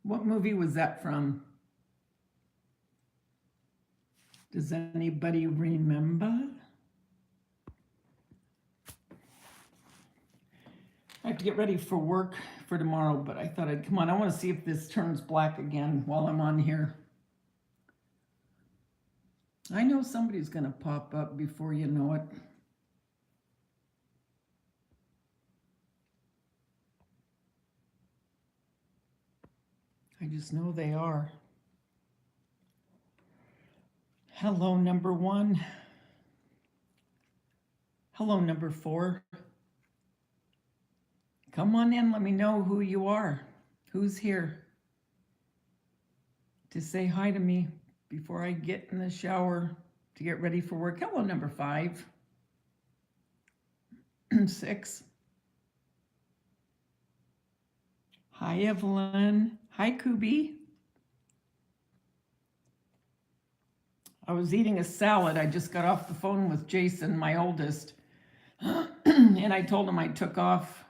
What movie was that from? Does anybody remember? I have to get ready for work for tomorrow, but I thought I'd come on. I want to see if this turns black again while I'm on here. I know somebody's going to pop up before you know it. I just know they are. Hello, number 1. Hello, number 4. Come on in, let me know who you are. Who's here to say hi to me before I get in the shower to get ready for work. Hello, number 5. 6. Hi, Evelyn. Hi, Kubi. I was eating a salad. I just got off the phone with Jason, my oldest, and I told him I took off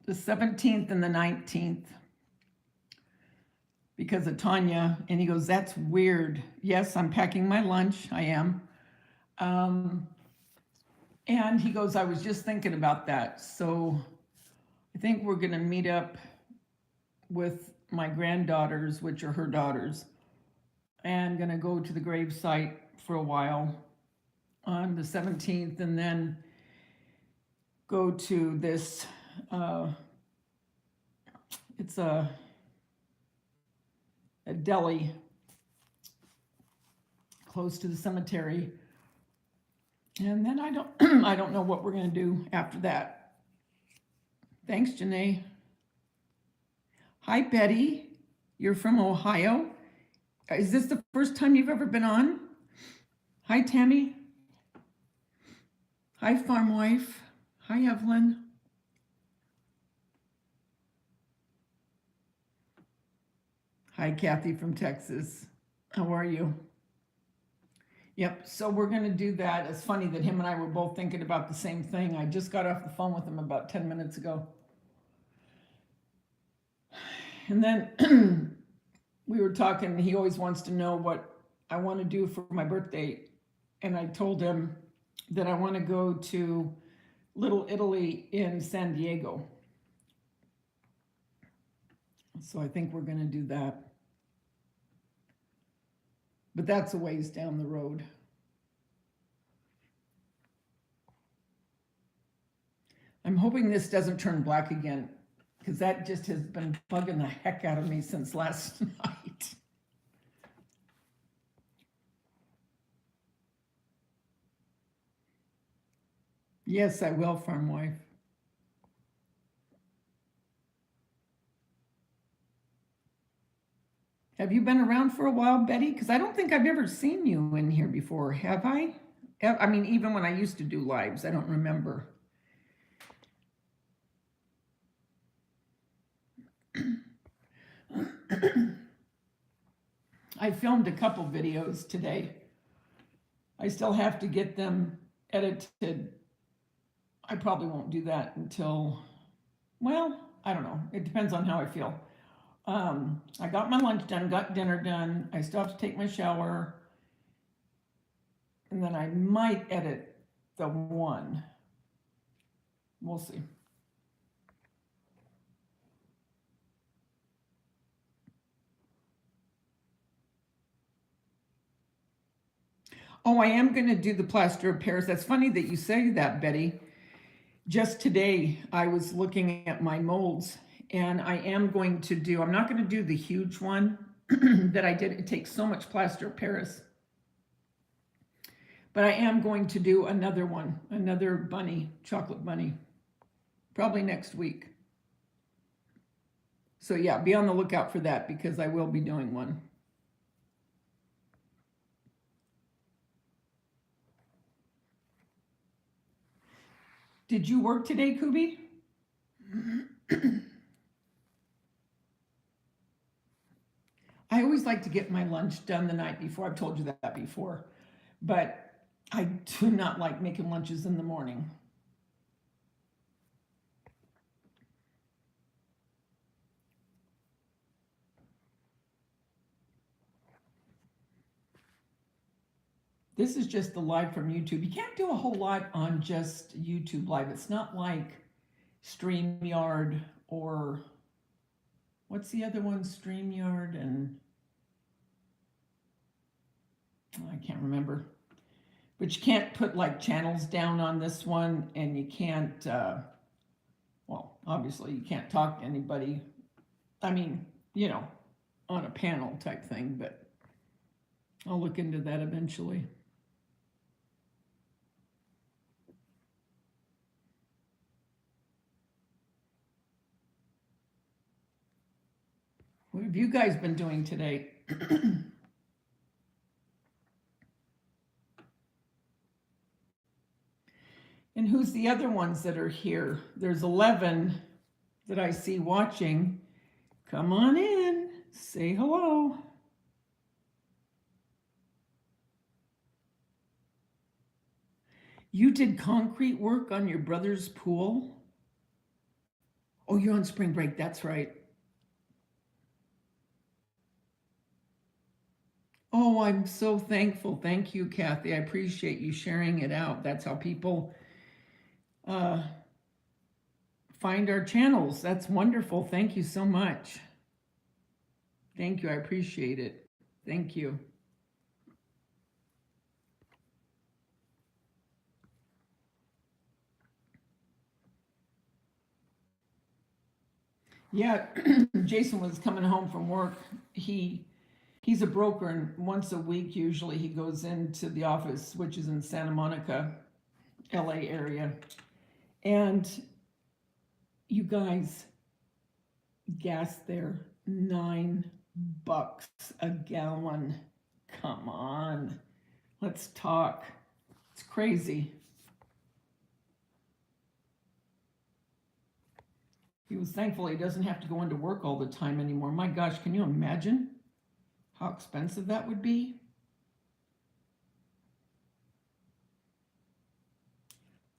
the 17th and the 19th because of Tanya, and he goes, that's weird. Yes, I'm packing my lunch. I am. And he goes, I was just thinking about that. So I think we're going to meet up with my granddaughters, which are her daughters, and going to go to the gravesite for a while on the 17th, and then go to this, it's a deli close to the cemetery. And then I don't know what we're going to do after that. Thanks, Janae. Hi, Betty. You're from Ohio. Is this the first time you've ever been on? Hi, Tammy. Hi, Farm Wife. Hi, Evelyn. Hi, Kathy from Texas. How are you? Yep, so we're going to do that. It's funny that him and I were both thinking about the same thing. I just got off the phone with him about 10 minutes ago. And then we were talking, he always wants to know what I want to do for my birthday. And I told him that I want to go to Little Italy in San Diego. So I think we're going to do that. But that's a ways down the road. I'm hoping this doesn't turn black again, because that just has been bugging the heck out of me since last night. Yes, I will, Farm Wife. Have you been around for a while, Betty? Because I don't think I've ever seen you in here before, have I? I mean, even when I used to do lives, I don't remember. I filmed a couple videos today. I still have to get them edited. I probably won't do that until, well, I don't know. It depends on how I feel. I got my lunch done, got dinner done. I still have to take my shower. And then I might edit the one. We'll see. Oh, I am going to do the plaster of Paris. That's funny that you say that, Betty. Just today, I was looking at my molds, and I am going to do, I'm not going to do the huge one that I did. It takes so much plaster of Paris. But I am going to do another one, another bunny, chocolate bunny, probably next week. So yeah, be on the lookout for that, because I will be doing one. Did you work today, Kubi? I always like to get my lunch done the night before. I've told you that before. But I do not like making lunches in the morning. This is just the live from YouTube. You can't do a whole lot on just YouTube live. It's not like StreamYard or what's the other one? StreamYard and I can't remember. But you can't put like channels down on this one, and you can't, well, obviously you can't talk to anybody. I mean, you know, on a panel type thing, but I'll look into that eventually. What have you guys been doing today? And who's the other ones that are here? There's 11 that I see watching. Come on in, say hello. You did concrete work on your brother's pool? Oh, you're on spring break, that's right. Oh, I'm so thankful. Thank you, Kathy. I appreciate you sharing it out. That's how people find our channels. That's wonderful. Thank you so much. Thank you. I appreciate it. Thank you. Yeah, Jason was coming home from work. He's a broker, and once a week usually he goes into the office, which is in Santa Monica, LA area. And you guys, gas there, $9 a gallon. Come on, let's talk. It's crazy. He was thankful he doesn't have to go into work all the time anymore. My gosh, can you imagine how expensive that would be?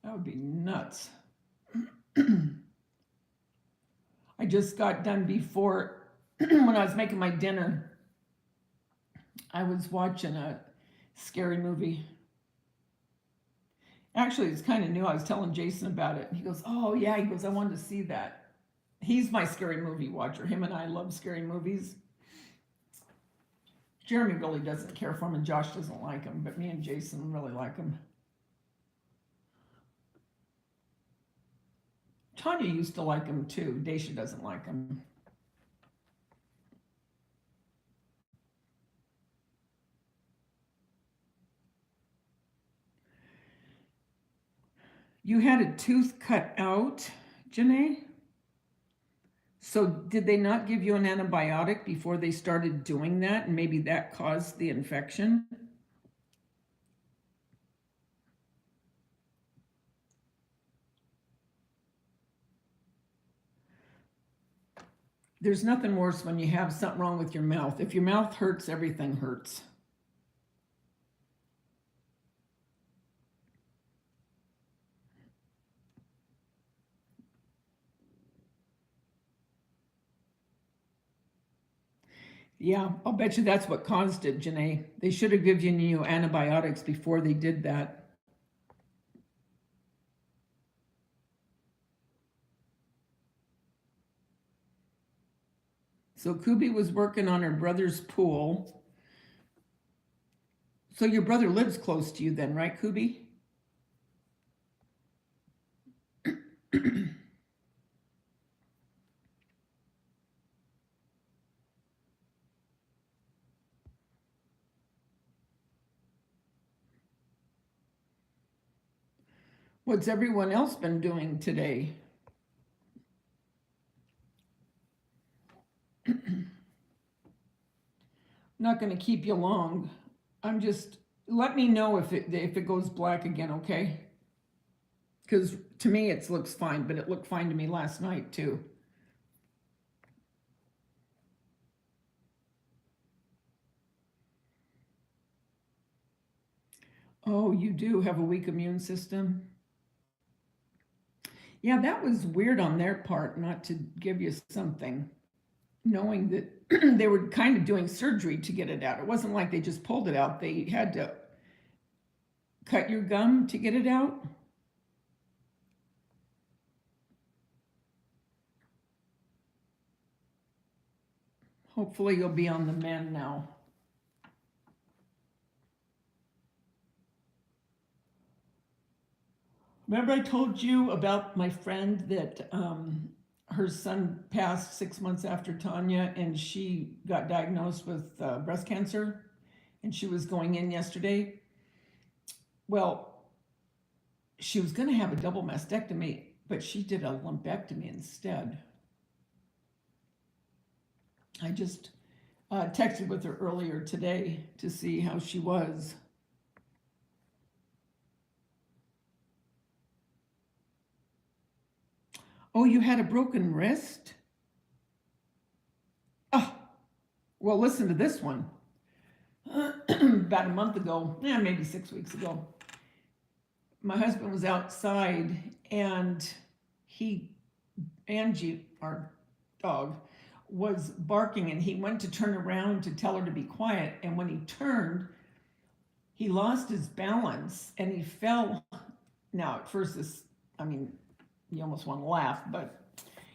That would be nuts. I just got done before, when I was making my dinner, I was watching a scary movie. Actually, it's kind of new. I was telling Jason about it. He goes, oh yeah, he goes, I wanted to see that. He's my scary movie watcher. Him and I love scary movies. Jeremy really doesn't care for him, and Josh doesn't like him, but me and Jason really like him. Tanya used to like him too. Daisha doesn't like him. You had a tooth cut out, Janae? So did they not give you an antibiotic before they started doing that, and maybe that caused the infection? There's nothing worse when you have something wrong with your mouth. If your mouth hurts, everything hurts. Yeah, I'll bet you that's what caused it, Janae. They should have given you antibiotics before they did that. So Kubi was working on her brother's pool. So your brother lives close to you then, right, Kubi? What's everyone else been doing today? I'm not going to keep you long. I'm just, let me know if it goes black again, okay? Because to me it looks fine, but it looked fine to me last night too. Oh, you do have a weak immune system? Yeah, that was weird on their part not to give you something, knowing that they were kind of doing surgery to get it out. It wasn't like they just pulled it out. They had to cut your gum to get it out? Hopefully you'll be on the mend now. Remember I told you about my friend that her son passed 6 months after Tanya, and she got diagnosed with breast cancer, and she was going in yesterday. Well, she was going to have a double mastectomy, but she did a lumpectomy instead. I just texted with her earlier today to see how she was. Oh, you had a broken wrist? Oh, well, listen to this one. About a month ago, maybe 6 weeks ago, my husband was outside and Angie, our dog, was barking, and he went to turn around to tell her to be quiet. And when he turned, he lost his balance and he fell. Now, at first, you almost want to laugh, but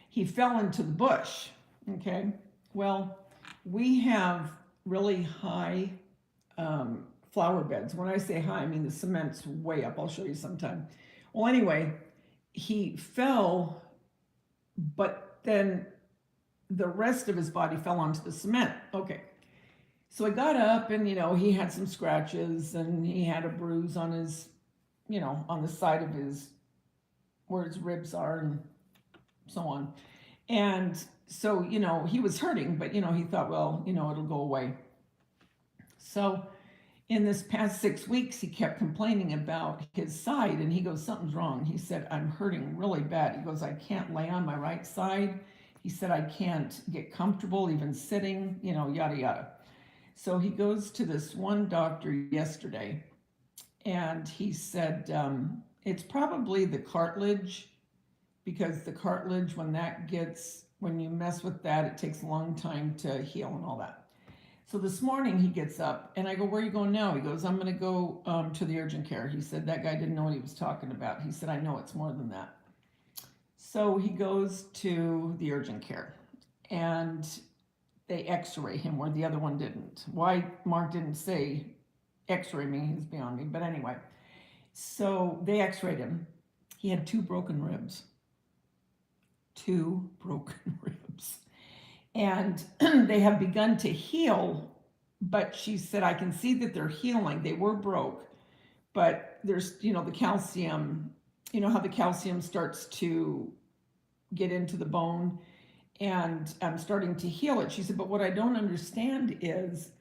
he fell into the bush. Okay. Well, we have really high flower beds. When I say high, I mean the cement's way up. I'll show you sometime. Well, anyway, he fell, but then the rest of his body fell onto the cement. Okay. So I got up and, he had some scratches and he had a bruise on his, on the side of where his ribs are and so on. And so, he was hurting, but, he thought, well, it'll go away. So in this past 6 weeks, he kept complaining about his side, and he goes, something's wrong. He said, I'm hurting really bad. He goes, I can't lay on my right side. He said, I can't get comfortable even sitting, yada, yada. So he goes to this one doctor yesterday, and he said, it's probably the cartilage, because the cartilage, when you mess with that, it takes a long time to heal and all that. So this morning he gets up and I go, where are you going now? He goes, I'm going to go to the urgent care. He said, that guy didn't know what he was talking about. He said, I know it's more than that. So he goes to the urgent care and they x-ray him where the other one didn't. Why Mark didn't say x-ray me is beyond me. But anyway, so they x-rayed him. He had 2 broken ribs. 2 broken ribs. And they have begun to heal, but she said, I can see that they're healing. They were broke, but there's, the calcium, how the calcium starts to get into the bone, and I'm starting to heal it. She said, but what I don't understand is,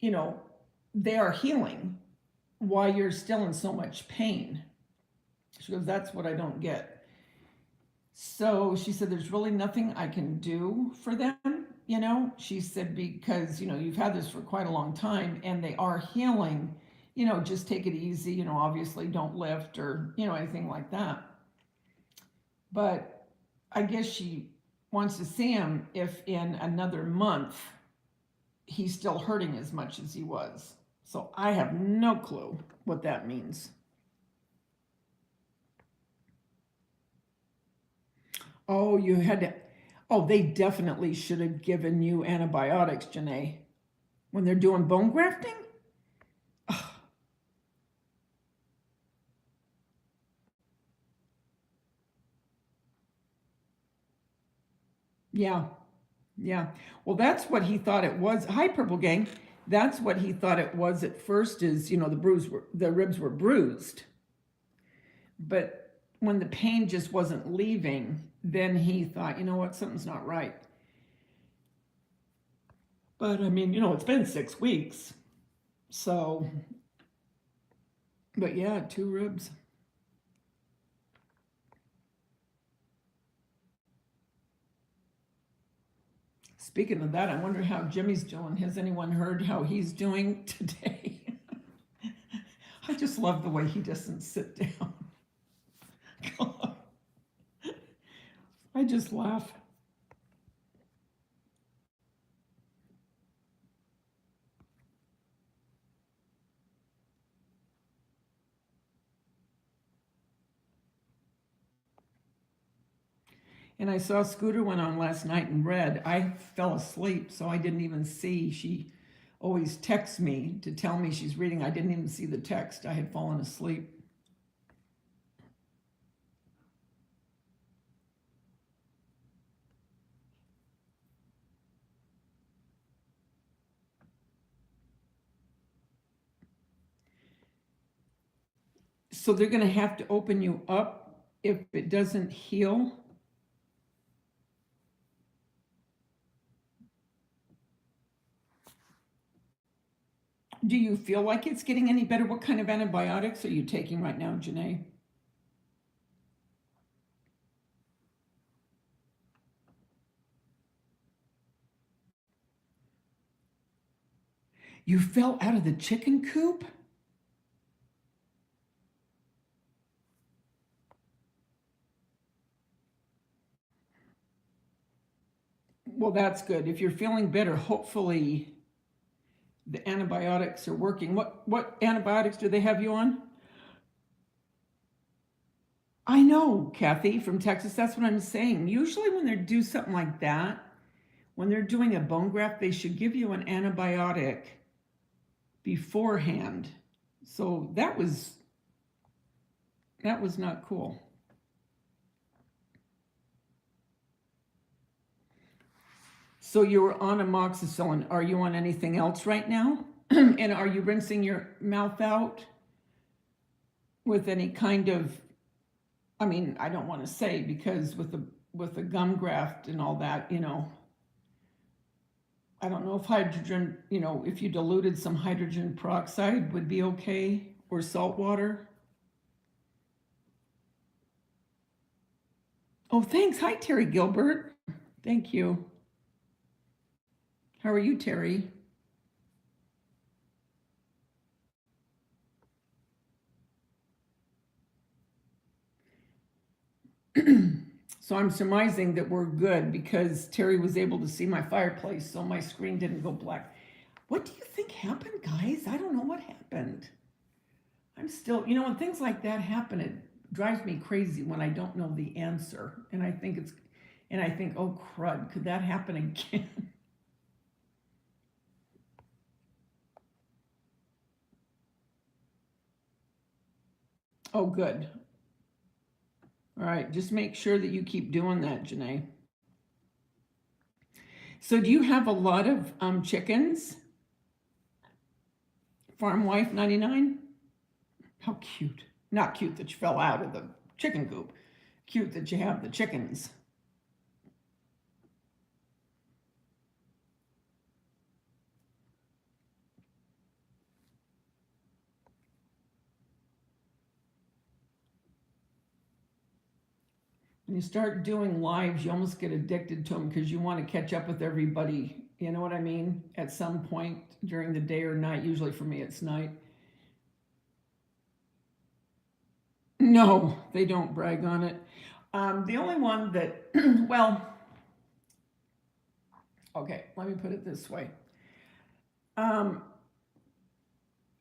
they are healing while you're still in so much pain. She goes, that's what I don't get. So she said, there's really nothing I can do for them. She said, because, you've had this for quite a long time and they are healing, just take it easy, obviously don't lift or, anything like that. But I guess she wants to see him if in another month he's still hurting as much as he was. So I have no clue what that means. Oh, you had to. Oh, they definitely should have given you antibiotics, Janae, when they're doing bone grafting. Ugh. Yeah, yeah. Well, that's what he thought it was. Hi, Purple Gang. That's what he thought it was at first. Is the ribs were bruised, but when the pain just wasn't leaving, then he thought, you know what, something's not right. But I mean, it's been 6 weeks. So, but yeah, 2 ribs. Speaking of that, I wonder how Jimmy's doing. Has anyone heard how he's doing today? I just love the way he doesn't sit down. I just laugh. And I saw Scooter went on last night and read. I fell asleep, so I didn't even see. She always texts me to tell me she's reading. I didn't even see the text. I had fallen asleep. So they're going to have to open you up if it doesn't heal. Do you feel like it's getting any better? What kind of antibiotics are you taking right now, Janae? You fell out of the chicken coop? Well, that's good. If you're feeling better, hopefully the antibiotics are working. What antibiotics do they have you on? I know, Kathy from Texas. That's what I'm saying. Usually when they do something like that, when they're doing a bone graft, they should give you an antibiotic beforehand. So that was not cool. So you were on amoxicillin. Are you on anything else right now? And are you rinsing your mouth out with any kind of, I mean, I don't want to say, because with the gum graft and all that, I don't know if hydrogen, if you diluted some hydrogen peroxide would be okay, or salt water. Oh, thanks. Hi, Terry Gilbert. Thank you. How are you, Terry? So I'm surmising that we're good because Terry was able to see my fireplace, so my screen didn't go black. What do you think happened, guys? I don't know what happened. I'm still, when things like that happen, it drives me crazy when I don't know the answer. And I think, oh crud, could that happen again? Oh, good. All right, just make sure that you keep doing that, Janae. So do you have a lot of chickens? Farm Wife 99? How cute. Not cute that you fell out of the chicken coop. Cute that you have the chickens. When you start doing lives, you almost get addicted to them because you want to catch up with everybody. You know what I mean? At some point during the day or night. Usually for me, it's night. No, they don't brag on it. The only one that, well, okay, let me put it this way.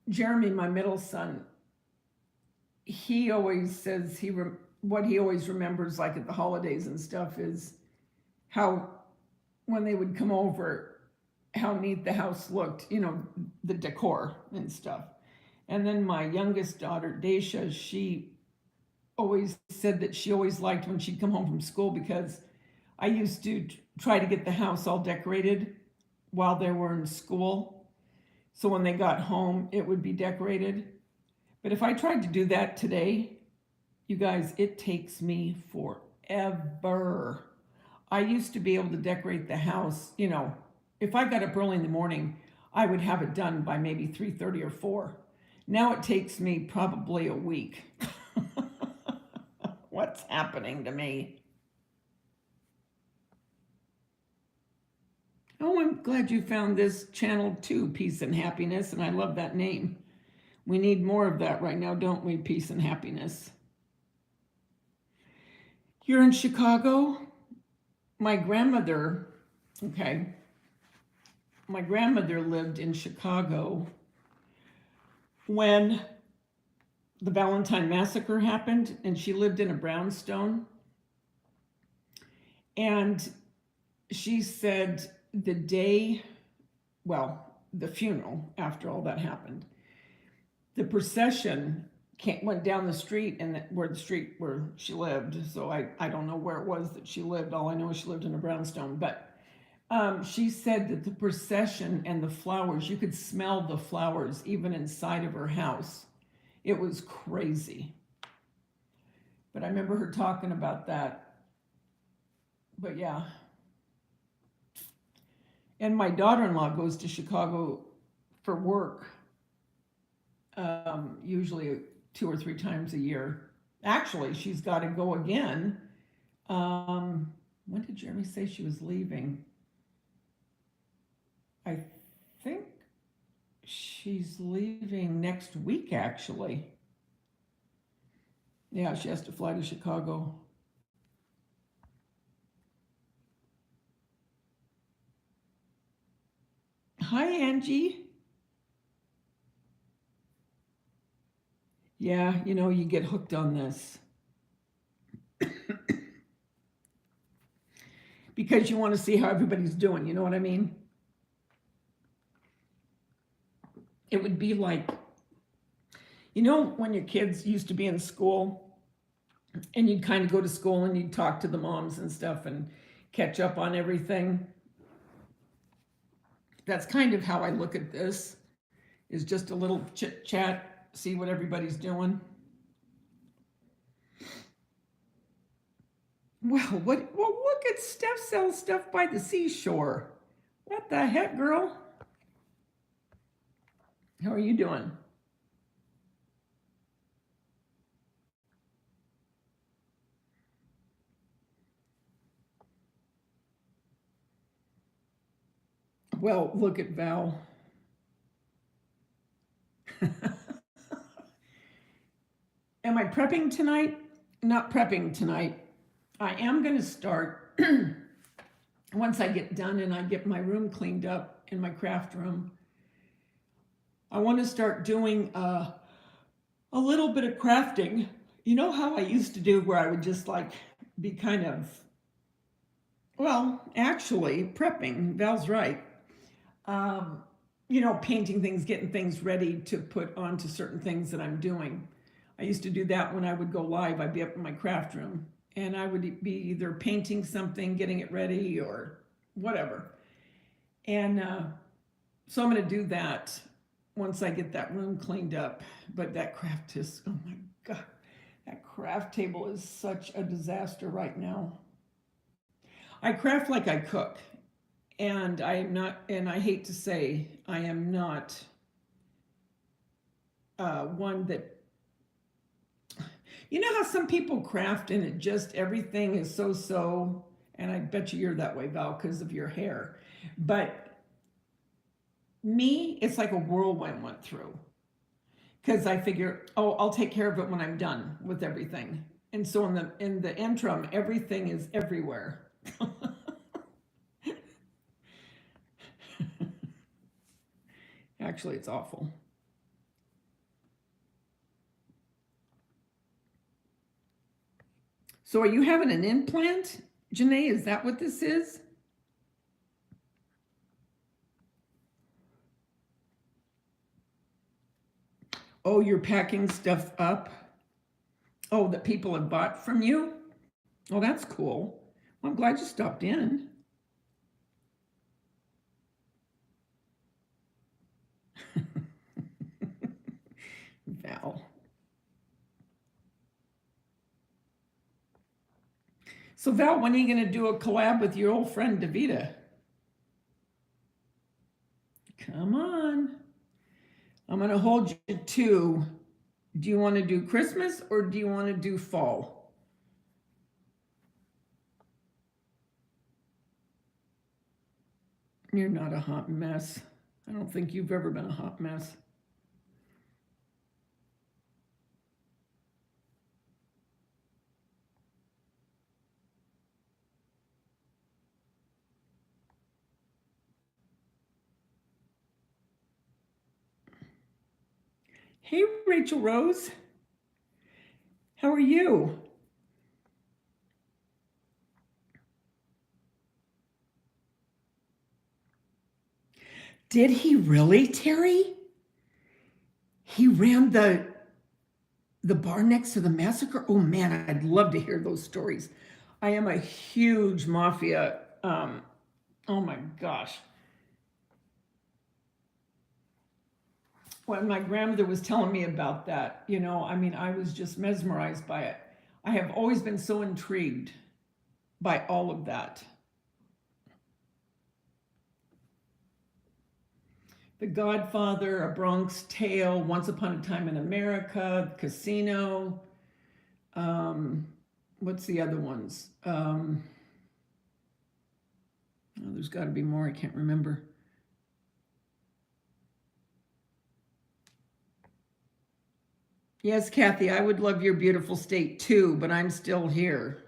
Jeremy, my middle son, he always says what he always remembers, like at the holidays and stuff, is how when they would come over, how neat the house looked, the decor and stuff. And then my youngest daughter, Daisha, she always said that she always liked when she'd come home from school because I used to try to get the house all decorated while they were in school. So when they got home, it would be decorated. But if I tried to do that today, you guys, it takes me forever. I used to be able to decorate the house, if I got up early in the morning, I would have it done by maybe 3:30 or 4. Now it takes me probably a week. What's happening to me? Oh, I'm glad you found this channel too, Peace and Happiness, and I love that name. We need more of that right now, don't we? Peace and happiness. You're in Chicago? My grandmother, okay, my grandmother lived in Chicago when the Valentine Massacre happened, and she lived in a brownstone. And she said the day, well, the funeral, after all that happened, the procession went down the street, and where the street where she lived. So I don't know where it was that she lived. All I know is she lived in a brownstone. But she said that the procession and the flowers, you could smell the flowers even inside of her house. It was crazy. But I remember her talking about that. But yeah. And my daughter-in-law goes to Chicago for work, usually 2 or 3 times a year. Actually, she's got to go again. When did Jeremy say she was leaving? I think she's leaving next week, actually. Yeah, she has to fly to Chicago. Hi, Angie. Yeah, you get hooked on this. Because you want to see how everybody's doing, you know what I mean? It would be like, when your kids used to be in school and you'd kind of go to school and you'd talk to the moms and stuff and catch up on everything. That's kind of how I look at this, is just a little chit chat, see what everybody's doing. Well, look at Steph sells stuff by the seashore. What the heck, girl? How are you doing? Well, look at Val. Am I prepping tonight? Not prepping tonight. I am going to start once I get done and I get my room cleaned up in my craft room. I want to start doing a little bit of crafting. You know how I used to do, where I would just be kind of, well, actually prepping. Val's right. Painting things, getting things ready to put onto certain things that I'm doing. I used to do that when I would go live. I'd be up in my craft room and I would be either painting something, getting it ready, or whatever. And so I'm going to do that once I get that room cleaned up. But that craft is, oh my God, that craft table is such a disaster right now. I craft like I cook. And I am not, and I hate to say, I am not one that, you know how some people craft and it just, everything is so, and I bet you're that way, Val, because of your hair. But me, it's like a whirlwind went through. Because I figure, oh, I'll take care of it when I'm done with everything. And so in the interim, everything is everywhere. Actually, it's awful. So are you having an implant, Janae? Is that what this is? Oh, you're packing stuff up? Oh, that people have bought from you? Oh, that's cool. Well, I'm glad you stopped in. Val. So Val, when are you going to do a collab with your old friend Davita? Come on. I'm going to hold you to, do you want to do Christmas or do you want to do fall? You're not a hot mess. I don't think you've ever been a hot mess. Hey, Rachel Rose. How are you? Did he really, Terry? He ran the bar next to the massacre? Oh man, I'd love to hear those stories. I am a huge Mafia. Oh my gosh. When my grandmother was telling me about that, I mean, I was just mesmerized by it. I have always been so intrigued by all of that. The Godfather, A Bronx Tale, Once Upon a Time in America, Casino. What's the other ones? Oh, there's got to be more. I can't remember. Yes, Kathy, I would love your beautiful state too, but I'm still here.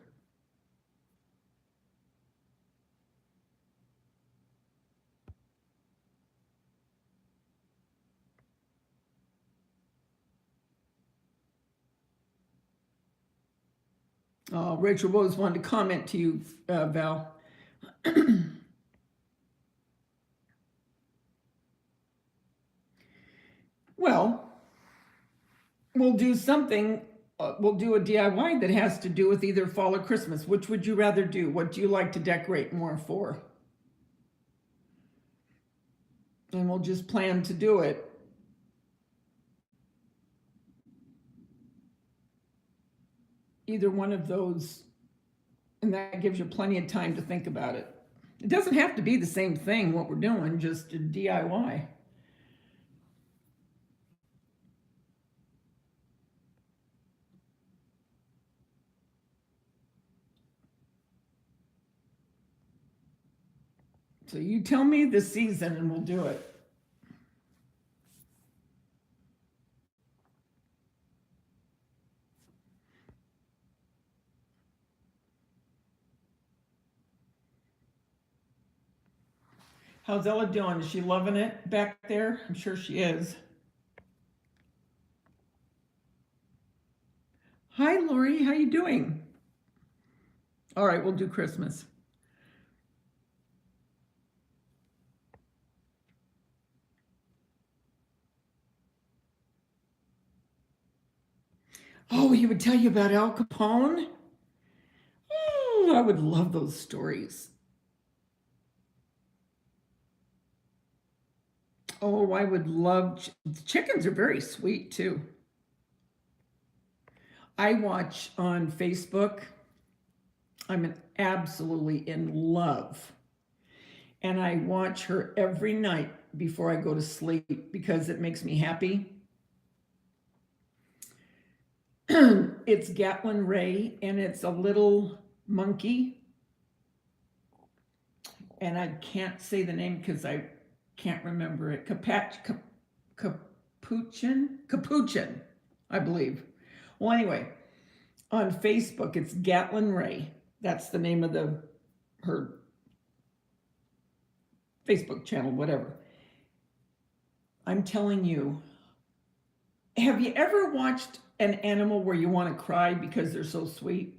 Rachel Rose wanted to comment to you, Val. Well, we'll do something. We'll do a DIY that has to do with either fall or Christmas. Which would you rather do? What do you like to decorate more for? And we'll just plan to do it. Either one of those, and that gives you plenty of time to think about it. It doesn't have to be the same thing, what we're doing, just a DIY. So you tell me the season and we'll do it. How's Ella doing? Is she loving it back there? I'm sure she is. Hi, Lori. How you doing? All right, we'll do Christmas. Oh, he would tell you about Al Capone? Oh, I would love those stories. Oh, I would love chickens are very sweet too. I watch on Facebook. I'm absolutely in love. And I watch her every night before I go to sleep because it makes me happy. It's Gatlin Ray, and it's a little monkey. And I can't say the name because I can't remember it. Capuchin, I believe. Well, anyway, on Facebook, it's Gatlin Ray. That's the name of her Facebook channel, whatever. I'm telling you, have you ever watched an animal where you want to cry because they're so sweet?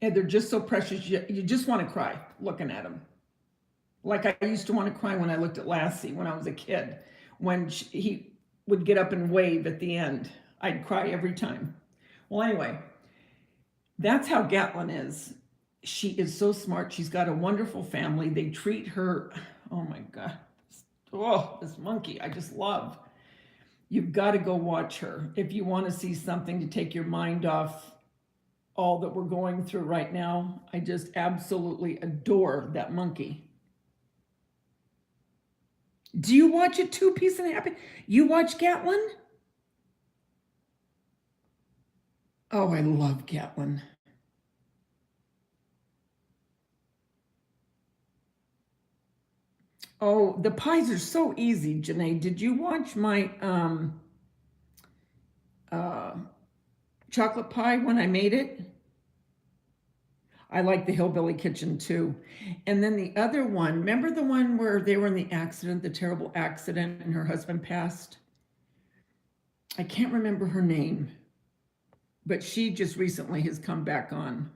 And they're just so precious, you just want to cry looking at them. Like I used to want to cry when I looked at Lassie when I was a kid. When he would get up and wave at the end, I'd cry every time. Well, anyway, that's how Gatlin is. She is so smart. She's got a wonderful family. They treat her, oh my God, this monkey, I just love. You've got to go watch her if you want to see something to take your mind off all that we're going through right now. I just absolutely adore that monkey. Do you watch it too, Peace and Happy? You watch Gatlin? Oh, I love Gatlin. Oh, the pies are so easy, Janae. Did you watch my uh, chocolate pie when I made it? I like the Hillbilly Kitchen too. And then the other one, remember the one where they were in the accident, the terrible accident, and her husband passed? I can't remember her name, but she just recently has come back on.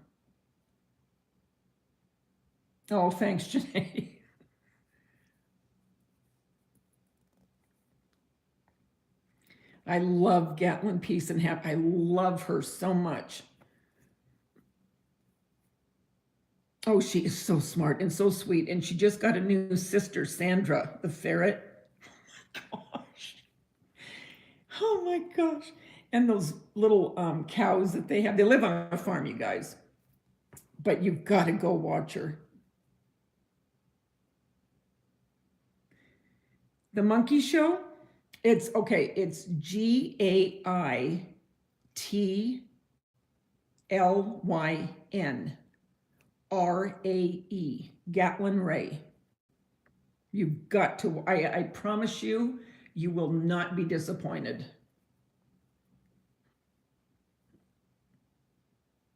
Oh, thanks, Janae. I love Gatlin Peace and Hap. I love her so much. Oh, she is so smart and so sweet. And she just got a new sister, Sandra, the ferret. Gosh. Oh my gosh. And those little cows that they have, they live on a farm, you guys. But you've got to go watch her. The Monkey Show, it's okay, it's GAITLYN Gatlin Ray. You've got to, I promise you, you will not be disappointed.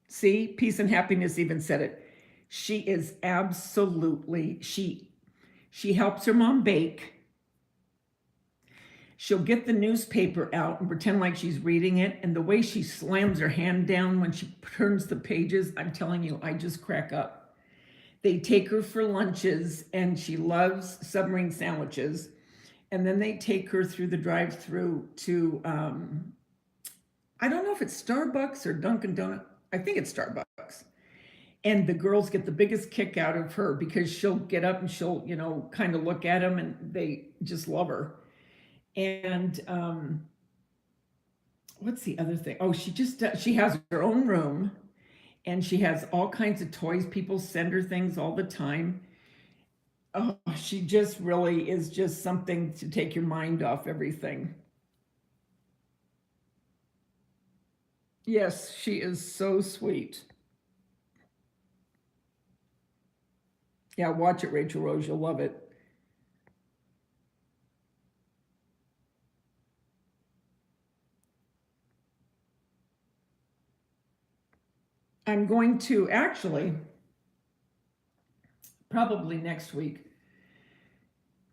See, Peace and Happiness even said it. She is absolutely, she helps her mom bake. She'll get the newspaper out and pretend like she's reading it. And the way she slams her hand down when she turns the pages, I'm telling you, I just crack up. They take her for lunches and she loves submarine sandwiches. And then they take her through the drive-through to, I don't know if it's Starbucks or Dunkin' Donuts. I think it's Starbucks. And the girls get the biggest kick out of her because she'll get up and she'll, you know, kind of look at them and they just love her. And what's the other thing? Oh, she has her own room and she has all kinds of toys. People send her things all the time. Oh, she just really is just something to take your mind off everything. Yes, she is so sweet. Yeah, watch it, Rachel Rose. You'll love it. I'm going to actually, probably next week,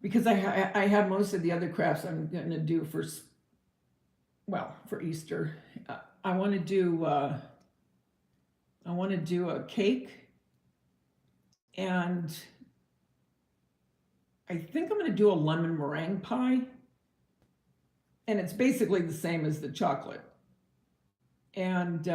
because I have most of the other crafts I'm going to do for Easter. I want to do a cake, and I think I'm going to do a lemon meringue pie, and it's basically the same as the chocolate. And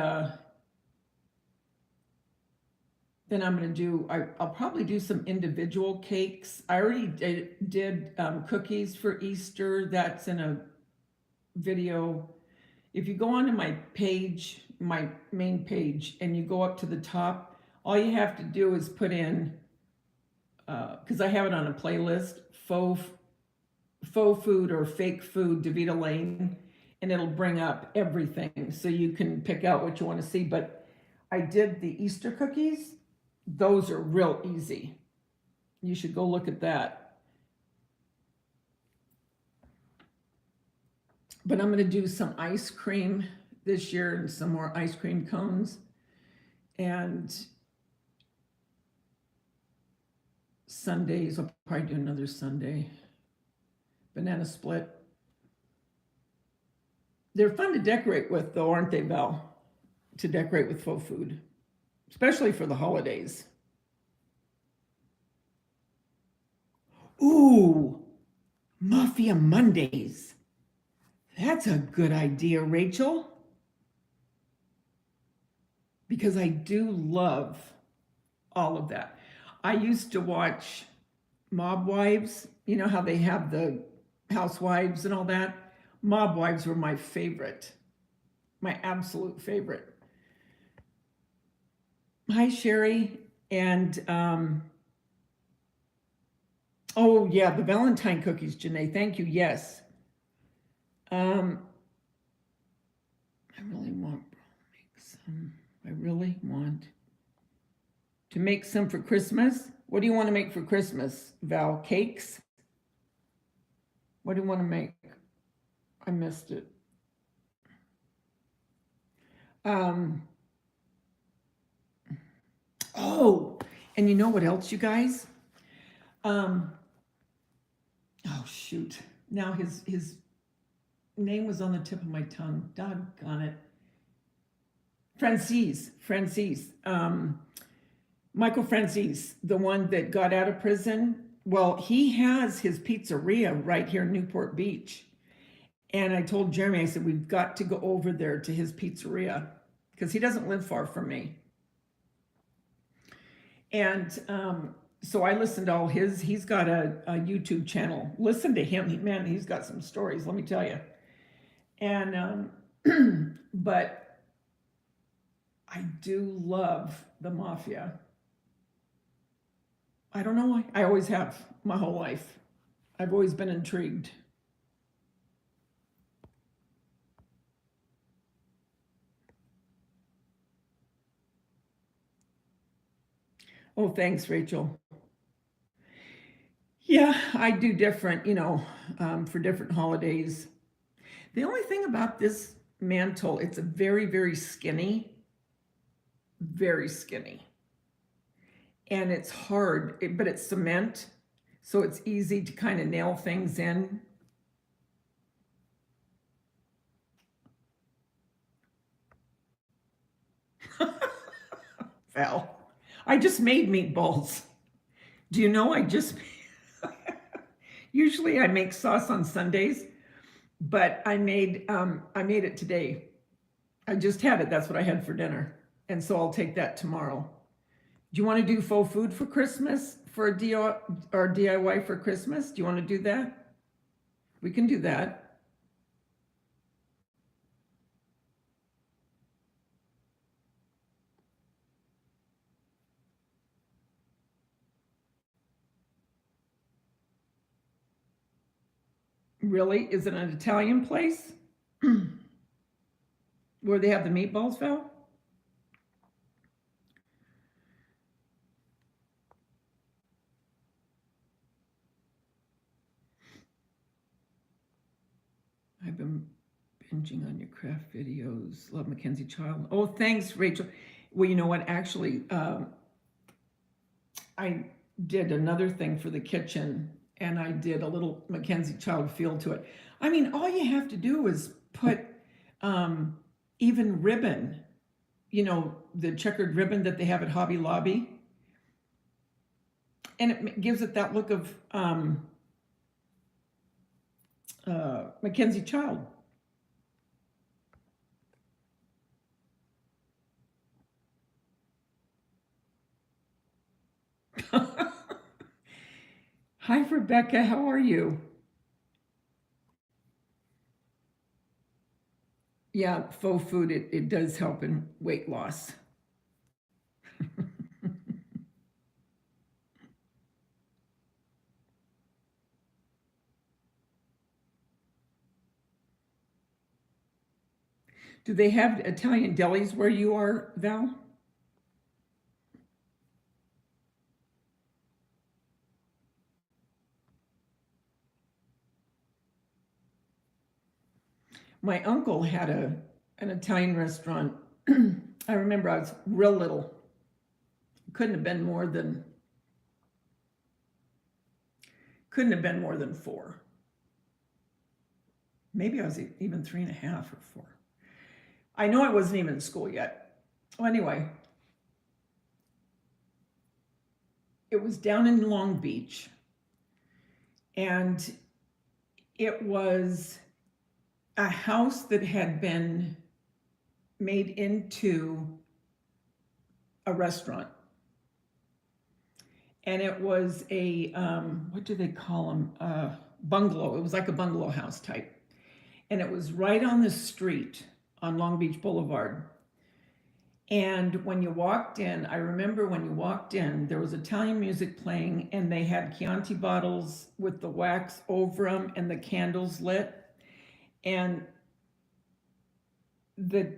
then I'm going to do, I'll probably do some individual cakes. I already did cookies for Easter. That's in a video. If you go onto my page, my main page, and you go up to the top, all you have to do is put in, because I have it on a playlist, faux food or fake food, Davita Lane, and it'll bring up everything so you can pick out what you want to see. But I did the Easter cookies. Those are real easy. You should go look at that. But I'm going to do some ice cream this year and some more ice cream cones. And Sundays, I'll probably do another Sunday. Banana split. They're fun to decorate with, though, aren't they, Val? To decorate with faux food, especially for the holidays. Ooh, Mafia Mondays. That's a good idea, Rachel. Because I do love all of that. I used to watch Mob Wives. You know how they have the housewives and all that? Mob Wives were my favorite, my absolute favorite. Hi, Sherry. And, oh yeah, the Valentine cookies, Janae. Thank you. Yes. I really want to make some for Christmas. What do you want to make for Christmas, Val? Cakes? What do you want to make? I missed it. Oh, and you know what else, you guys? Oh shoot. Now his name was on the tip of my tongue. Doggone it. Francis. Michael Francis, the one that got out of prison. Well, he has his pizzeria right here in Newport Beach. And I told Jeremy, I said, we've got to go over there to his pizzeria because he doesn't live far from me. And so I listened to all he's got a YouTube channel. Listen to him. Man, he's got some stories, let me tell you. And, but I do love the Mafia. I don't know why. I always have my whole life. I've always been intrigued. Oh, thanks, Rachel. Yeah, I do different, for different holidays. The only thing about this mantle, it's a very, very skinny, very skinny. And it's hard, but it's cement, so it's easy to kind of nail things in. Val, I just made meatballs. Do you know I just usually I make sauce on Sundays, but I made it today. I just had it. That's what I had for dinner. And so I'll take that tomorrow. Do you want to do faux food for Christmas for a DIY for Christmas? Do you want to do that? We can do that. Really? Is it an Italian place where they have the meatballs, Val? I've been binging on your craft videos. Love Mackenzie Child. Oh, thanks, Rachel. Well, you know what? Actually, I did another thing for the kitchen, and I did a little Mackenzie Child feel to it. I mean, all you have to do is put even ribbon, the checkered ribbon that they have at Hobby Lobby, and it gives it that look of Mackenzie Child. Hi, Rebecca. How are you? Yeah, faux food, it does help in weight loss. Do they have Italian delis where you are, Val? My uncle had an Italian restaurant. I remember I was real little. Couldn't have been more than 4. Maybe I was even 3.5 or 4. I know I wasn't even in school yet. Well, anyway, it was down in Long Beach, and it was a house that had been made into a restaurant. And it was a, what do they call them? Bungalow. It was like a bungalow house type. And it was right on the street on Long Beach Boulevard. And when you walked in, I remember when you walked in, there was Italian music playing, and they had Chianti bottles with the wax over them and the candles lit. And the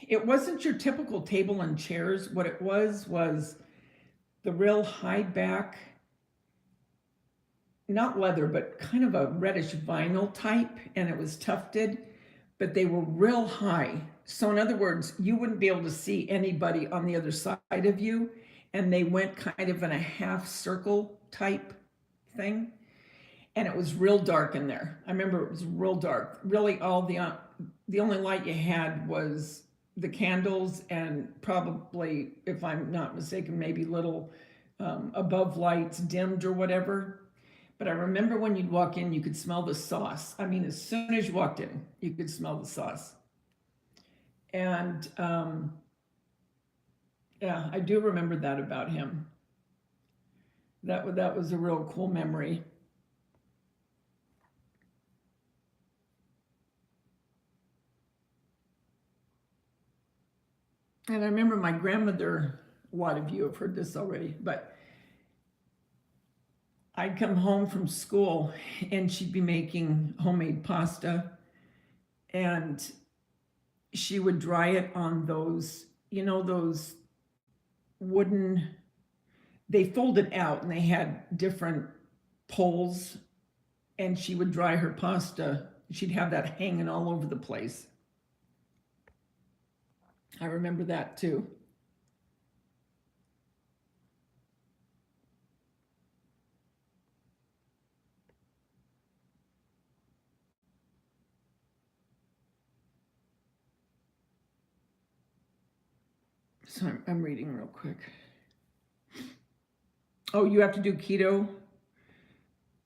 it wasn't your typical table and chairs. What it was the real high back, not leather, but kind of a reddish vinyl type, and it was tufted, but they were real high. So in other words, you wouldn't be able to see anybody on the other side of you, and they went kind of in a half circle type thing. And it was real dark in there. I remember it was real dark. Really, all the only light you had was the candles, and probably, if I'm not mistaken, maybe little above lights dimmed or whatever. But I remember when you'd walk in, you could smell the sauce. I mean, as soon as you walked in, you could smell the sauce. And yeah, I do remember that about him. That was a real cool memory. And I remember my grandmother, a lot of you have heard this already, but I'd come home from school and she'd be making homemade pasta, and she would dry it on those, those wooden, they folded out and they had different poles, and she would dry her pasta. She'd have that hanging all over the place. I remember that too. So I'm reading real quick. Oh, you have to do keto?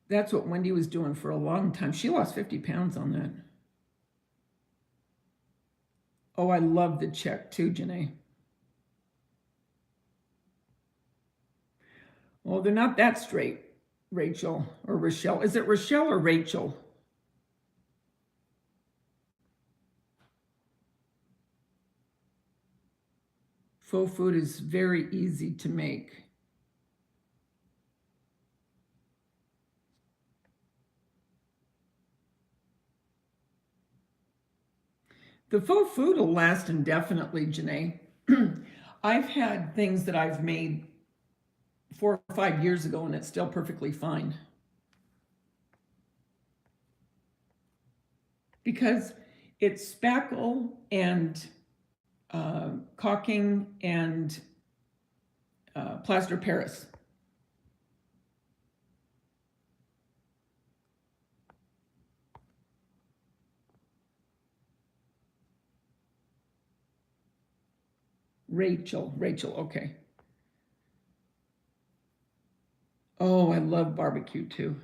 That's what Wendy was doing for a long time. She lost 50 pounds on that. Oh, I love the check too, Janae. Well, they're not that straight, Rachel or Rochelle. Is it Rochelle or Rachel? Faux food is very easy to make. The faux food will last indefinitely, Janae. I've had things that I've made 4 or 5 years ago and it's still perfectly fine. Because it's spackle and caulking and plaster Paris. Rachel, okay. Oh, I love barbecue too.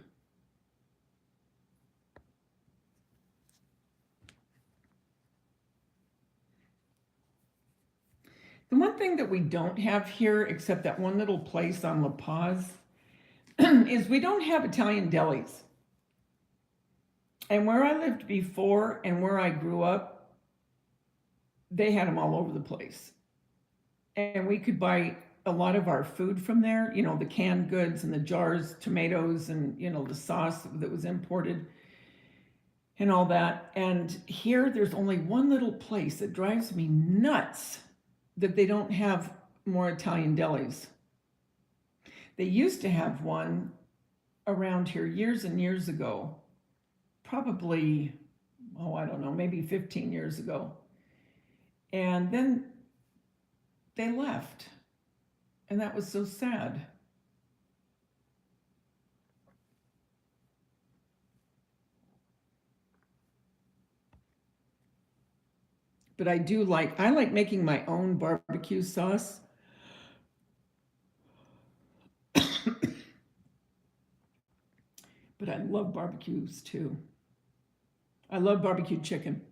The one thing that we don't have here, except that one little place on La Paz, is we don't have Italian delis. And where I lived before and where I grew up, they had them all over the place. And we could buy a lot of our food from there, the canned goods and the jars, tomatoes, and, the sauce that was imported and all that. And here there's only one little place that drives me nuts that they don't have more Italian delis. They used to have one around here years and years ago, probably, I don't know, maybe 15 years ago. And then they left. And that was so sad. But I like making my own barbecue sauce. But I love barbecues too. I love barbecue chicken.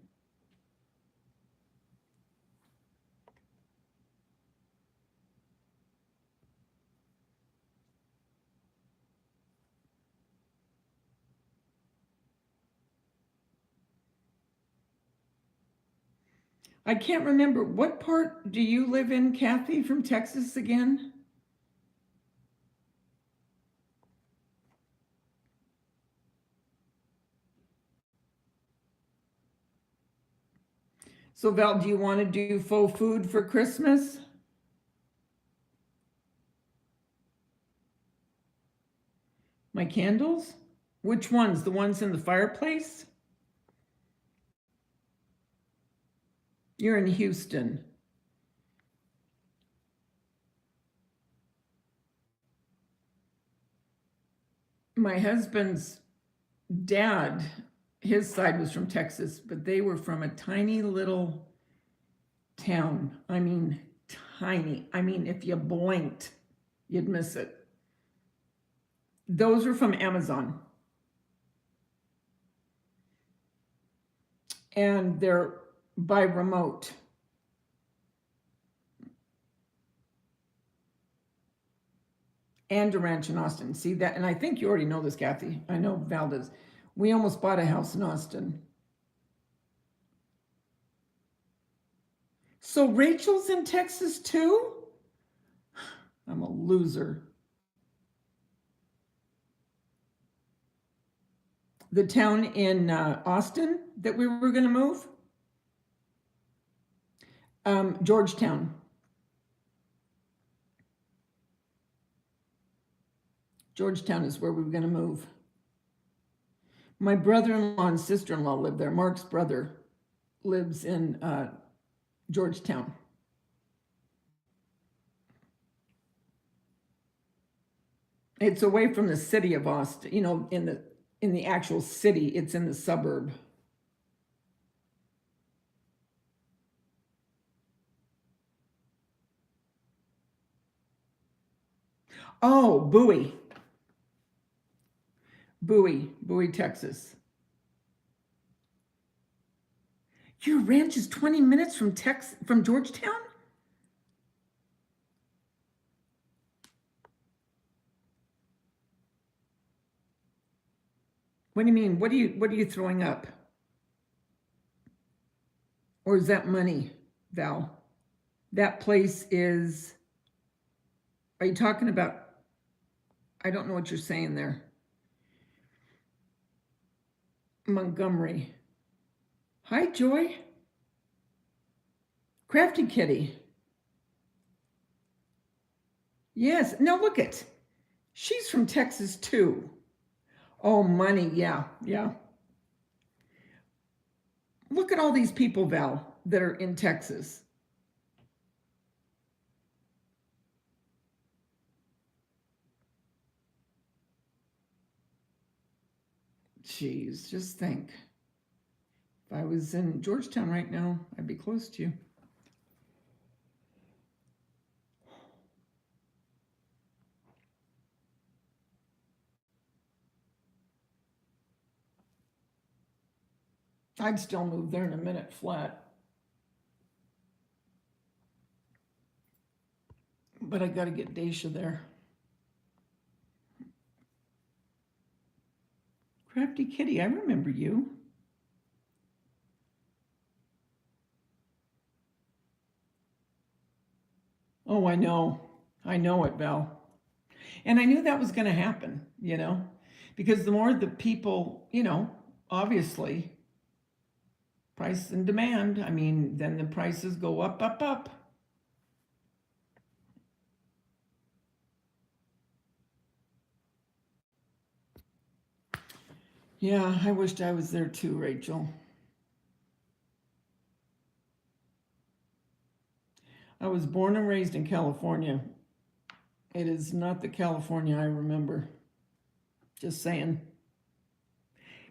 I can't remember, what part do you live in, Kathy, from Texas again? So Val, do you want to do faux food for Christmas? My candles? Which ones? The ones in the fireplace? You're in Houston. My husband's dad, his side was from Texas, but they were from a tiny little town. I mean, tiny. I mean, if you blinked, you'd miss it. Those are from Amazon. And they're by remote. And a ranch in Austin. See that? And I think you already know this, Kathy. I know Val does. We almost bought a house in Austin. So Rachel's in Texas too? I'm a loser. The town in Austin that we were going to move? Georgetown. Georgetown is where we were going to move. My brother-in-law and sister-in-law live there. Mark's brother lives in Georgetown. It's away from the city of Austin, in the actual city. It's in the suburb. Oh, Bowie, Texas. Your ranch is 20 minutes from Georgetown? What do you mean? What are you throwing up? Or is that money, Val? That place is, are you talking about, I don't know what you're saying there. Montgomery. Hi, Joy. Crafty Kitty. Yes. Now look it. She's from Texas too. Oh, money. Yeah. Look at all these people, Val, that are in Texas. Jeez, just think. If I was in Georgetown right now, I'd be close to you. I'd still move there in a minute flat. But I got to get Daisha there. Crafty Kitty, I remember you. Oh, I know. I know it, Val. And I knew that was going to happen, because the more the people, obviously, price and demand, I mean, then the prices go up. Yeah, I wished I was there too, Rachel. I was born and raised in California. It is not the California I remember. Just saying.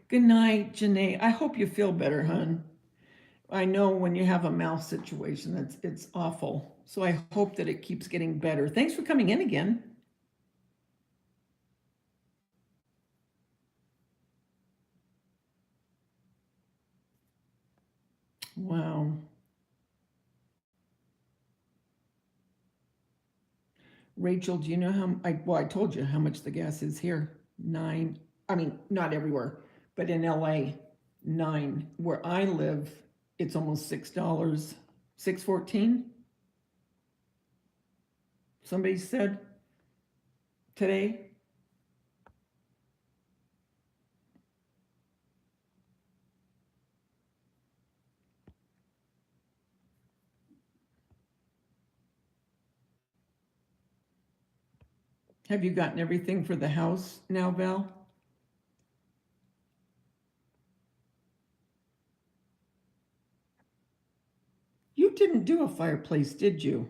Good night, Janae. I hope you feel better, hon. I know when you have a mouth situation, it's awful. So I hope that it keeps getting better. Thanks for coming in again. Wow. Rachel, do you know I told you how much the gas is here. Not everywhere, but in LA, 9. Where I live, it's almost $6, 6.14. Somebody said today. Have you gotten everything for the house now, Val? You didn't do a fireplace, did you?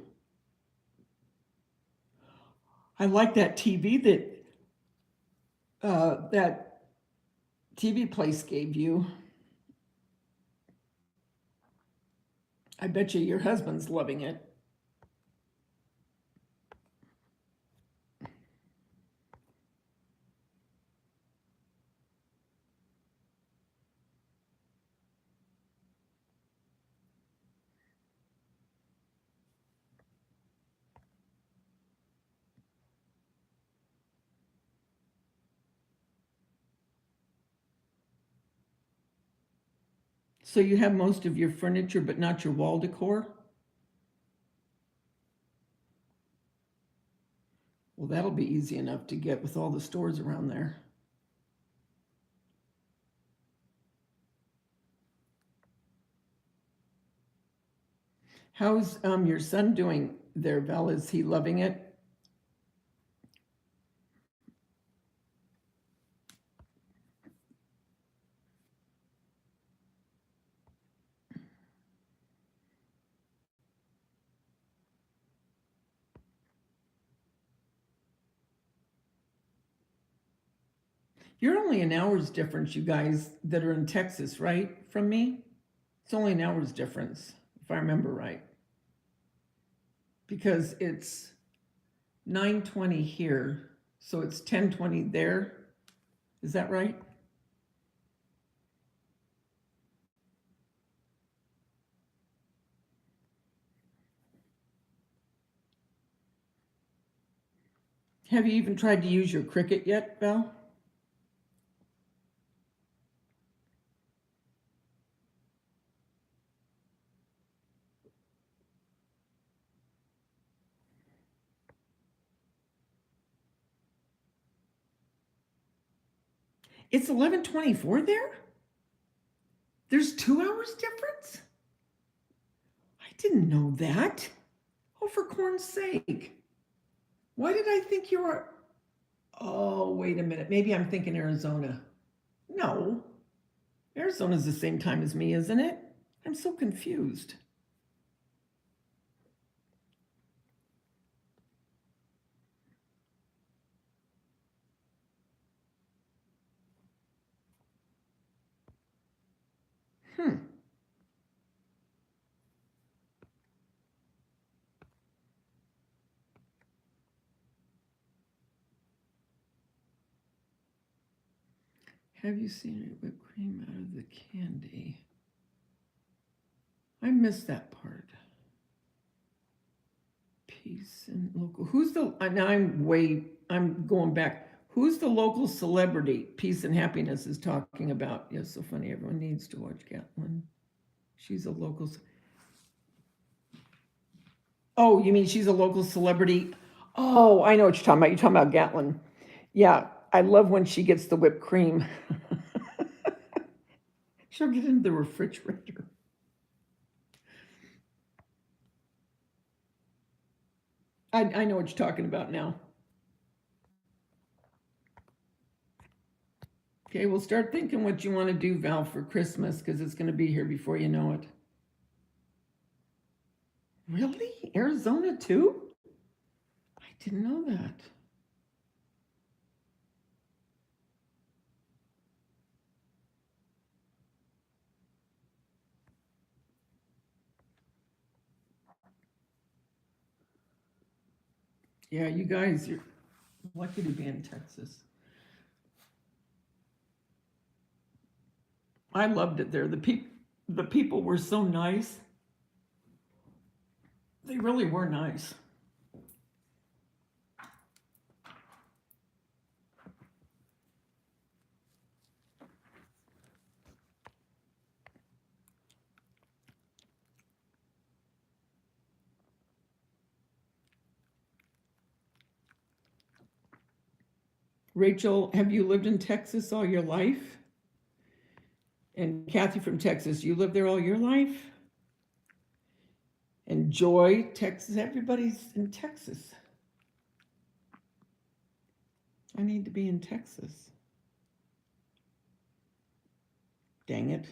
I like that TV that TV place gave you. I bet you your husband's loving it. So you have most of your furniture, but not your wall decor? Well, that'll be easy enough to get with all the stores around there. How's your son doing there, Val? Is he loving it? You're only an hour's difference, you guys that are in Texas, right? From me? It's only an hour's difference, if I remember right. Because it's 9:20 here, so it's 10:20 there. Is that right? Have you even tried to use your Cricut yet, Val? It's 11:24 there? There's 2 hours difference? I didn't know that. Oh, for corn's sake. Why did I think you were? Oh, wait a minute. Maybe I'm thinking Arizona. No, Arizona's the same time as me, isn't it? I'm so confused. Hmm. Have you seen whipped cream out of the candy? I missed that part. Peace and local. Who's the? Now I'm going back. Who's the local celebrity Peace and Happiness is talking about? Yes, so funny. Everyone needs to watch Gatlin. She's a local. Oh, you mean she's a local celebrity? Oh, I know what you're talking about. You're talking about Gatlin. Yeah, I love when she gets the whipped cream. She'll get into the refrigerator. I know what you're talking about now. Okay, we'll start thinking what you want to do, Val, for Christmas, because it's going to be here before you know it. Really? Arizona too? I didn't know that. Yeah, you guys, you're lucky to be in Texas. I loved it there. The people were so nice. They really were nice. Rachel, have you lived in Texas all your life? And Kathy from Texas, you lived there all your life? And Joy, Texas, everybody's in Texas. I need to be in Texas. Dang it.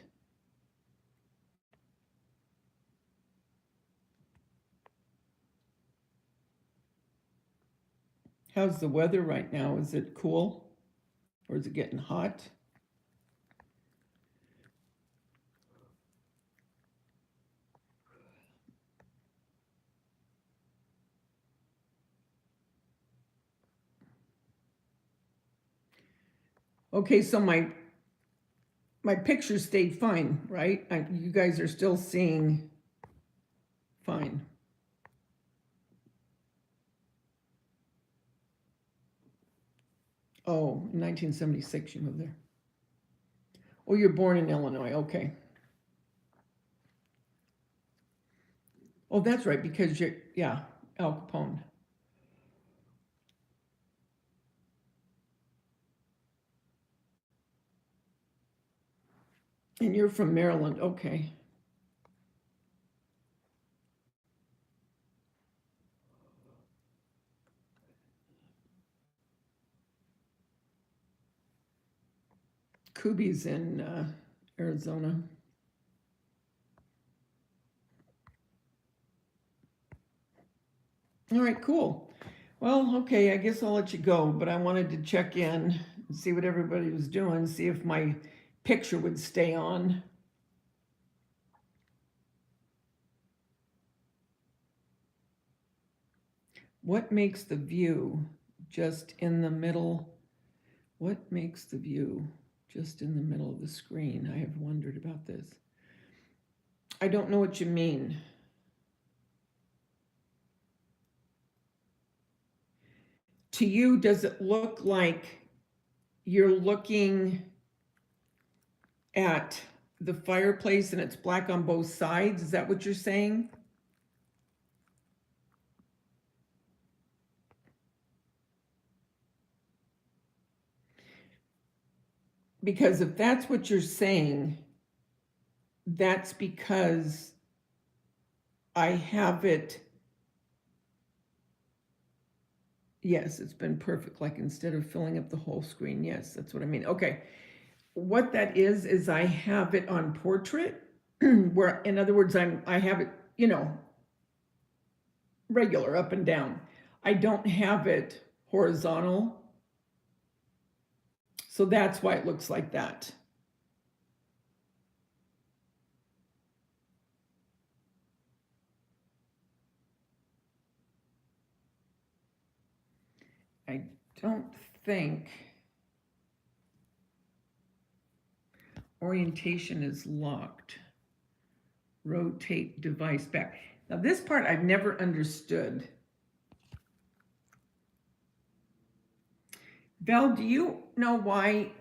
How's the weather right now? Is it cool or is it getting hot? Okay, so my picture stayed fine, right? You guys are still seeing fine. Oh, in 1976 you moved there. Oh, you're born in Illinois, okay. Oh, that's right, because you're, yeah, Al Capone. And you're from Maryland, okay. Kubi's in Arizona. All right, cool. Well, okay, I guess I'll let you go, but I wanted to check in and see what everybody was doing, see if my picture would stay on. What makes the view just in the middle? What makes the view just in the middle of the screen? I have wondered about this. I don't know what you mean. To you, does it look like you're looking at the fireplace and it's black on both sides? Is that what you're saying? Because if that's what you're saying, that's because I have it. Yes, it's been perfect. Like instead of filling up the whole screen. Yes, that's what I mean. Okay. What that is I have it on portrait, where in other words, I have it, regular up and down. I don't have it horizontal. So that's why it looks like that. I don't think orientation is locked. Rotate device back. Now this part I've never understood. Val, do you know why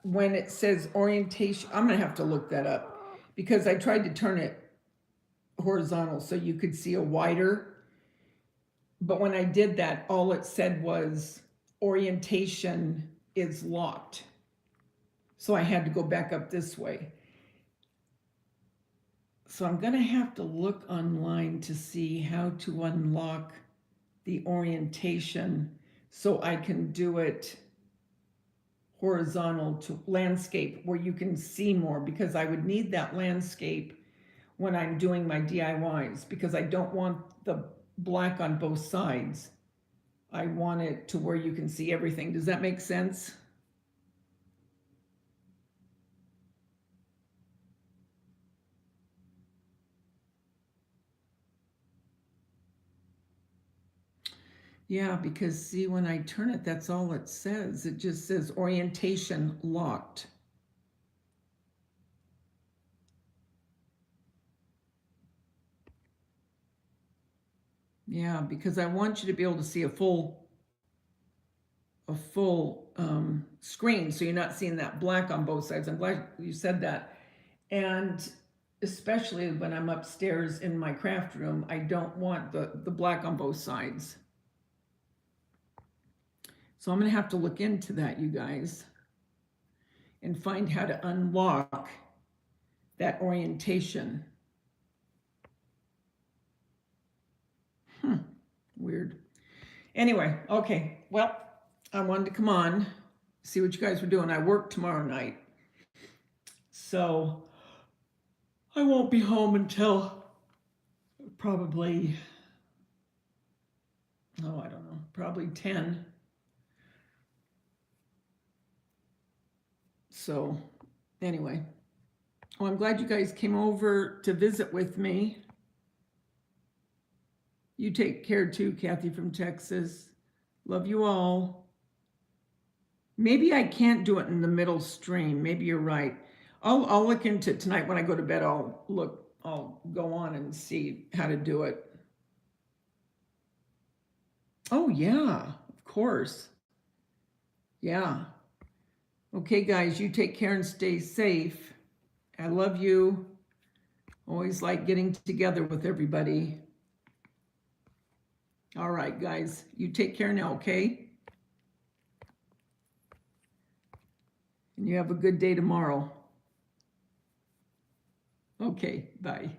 when it says orientation, I'm gonna have to look that up because I tried to turn it horizontal so you could see a wider, but when I did that, all it said was orientation is locked. So I had to go back up this way. So I'm gonna have to look online to see how to unlock the orientation so I can do it horizontal to landscape where you can see more, because I would need that landscape when I'm doing my DIYs, because I don't want the black on both sides. I want it to where you can see everything. Does that make sense? Yeah, because see, when I turn it, that's all it says. It just says orientation locked. Yeah, because I want you to be able to see a full screen, so you're not seeing that black on both sides. I'm glad you said that. And especially when I'm upstairs in my craft room, I don't want the black on both sides. So I'm gonna have to look into that, you guys, and find how to unlock that orientation. Weird. Anyway, okay, well, I wanted to come on, see what you guys were doing. I work tomorrow night, so I won't be home until probably, oh, I don't know, probably 10. So anyway, well, I'm glad you guys came over to visit with me. You take care too, Kathy from Texas. Love you all. Maybe I can't do it in the middle stream. Maybe you're right. I'll look into it tonight when I go to bed. I'll go on and see how to do it. Oh yeah, of course. Yeah. Okay, guys, you take care and stay safe. I love you. Always like getting together with everybody. All right, guys, you take care now, okay? And you have a good day tomorrow. Okay, bye.